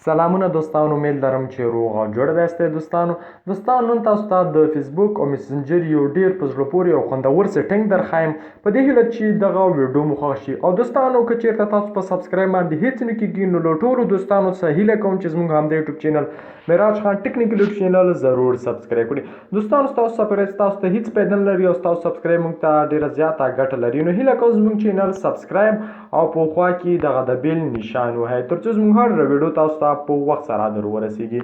سلامونه دوستانو، امیل لرم چې روغ او جوړ یاستئ دوستانو نن تاسو ته د فیسبوک او میسنجر یو ډیر په زړه پورې او خوندور سیټینګ درښایم په دې هیله چې دغه ویډیو مو خوښ شي. او دوستانو که چیرته تاسو په سبسکرایب باندې هیڅ نه کیږي نو له ټولو دوستانو څخه هیله کوم چې زموږ همدې یوټیوب چینل معراج خان ټیکنیکل یوټیوب چینل ضرور سبسکرایب کړئ. دوستانو ستاسو سپورټ تاسو ته هیڅ پیدا نه لري او ستاسو سبسکرایب موږ ته ډیره زیاته ګټه لري. نو هیله کوم زموږ چینل سبسکرایب او په خوا کې دغه د بیل نشان وهئ ترڅو زموږ هر ویډیو تاسو ته په وخت سره در ورسیږي.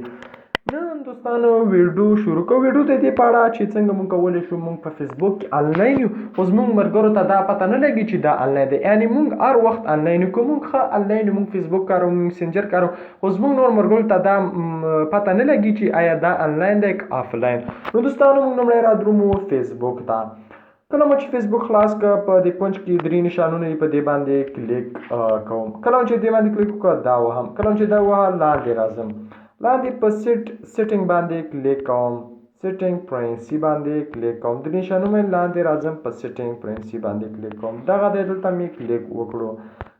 نن دوستانو ویډیو شروع کوو. ویډیو د دې په اړه چې څنګه موږ کولی شو موږ په فیسبوک کې آنلاین یو خو زموږ ملګرو ته دا پته نه لګي چې دا آنلاین دی، یعنې موږ هر وخت آنلاین یو. که موږ ښه آنلاین یو، موږ فیسبوک کاروو، موږ مسنجر کاروو، خو زموږ نور ملګرو ته دا پته نه لګي چې آیا دا آنلاین دی که آفلاین. نو دوستانو موږ لومړی رادرومو فیسبوک ته. کله مو چې فیسبوک خلاص کړه په دې کونج کې درې نشانونه دي، په دې باندې کلیک کوم. کله مو چې دې باندې کلیک وکړه دا وهم، کله مو چې دا وها لاندې راځم، لاندې په سیټینګ باندې کلیک کوم، سیټینګ پرنسي باندې کلیک کوم. درې نشانونه لاندې راځم په سیټینګ پرنسي باندې کلیک کوم. دغه دی دلته مې کلیک وکړو.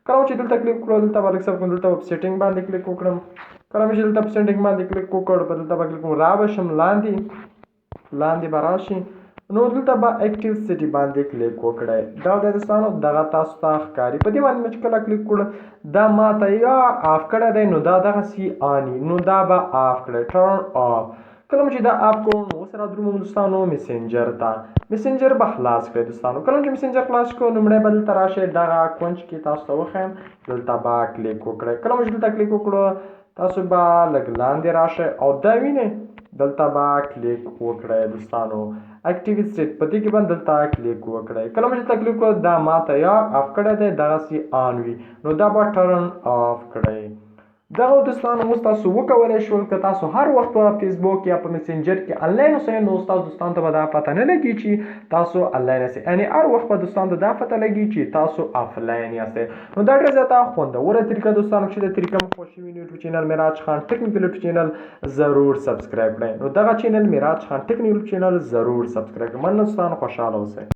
کله مو چې دلته کلیک وکړو دلته به لږ صبر کوم، دلته په سیټینګ باندې کلیک وکړم. کله مو چې دلته په سیټینګ باندې کلیک وکړ په دلته به کلیک کوم، را به شم لاندې به راشي. نو دلته به اکټیو سټي باندې کلیک وکړئ. دا د دوستانو دغه تاسو ته ښکاري. په دې باندې مې چې کله کلیک کړو دا ماته یا آف کړی دی نو دا دغسې آن وي، نو دا به آف کړئ، ټرن آف. کله مو چې دا آف کړو نو اوس رادرومو دوستانو مسنجر ته. مسنجر به خلاص کړئ دوستانو. کله چې مسنجر خلاص کړو لومړی به دلته راشئ، دغه کونج کې تاسو ته وښیم، دلته به کلیک وکړئ. کله مو چې دلته کلیک وکړو تاسو به لږ لاندې راشئ او دا وینئ دلته به کلیک وکړئ دوستانو. اکټیویټ سیټ په دې کې باندې دلته کلیک وکړئ. کله مو چې دلته کلیک وکړو دا ماته یا آف کړی دی دغسې آن وي، نو دا به ټرن آف کړئ. دغه دوستانو اوس تاسو وکولی شول که تاسو هر وخت په فیسبوک یا په مسنجر کې آنلاین اوسئ نو ستاسو دوستانو ته به دا پته نه لګي چې تاسو آنلاین یاستئ، یعنې هر وخت به دوستانو ته دا پته لګي چې تاسو آفلاین یاستئ. نو دا ډېره زیاته خوندوره طریقه دوستانو چې د طریقه مو خوښ وي نو یوټیوب چینل معراج خان ټیکنیکل یوټیوب چینل ضرور سبسکرایب کړئ. نو دغه چینل معراج خان ټیکنیکل چینل ضرور سبسکرایب کړئ. مننه دوستانو، خوشحاله اوسئ.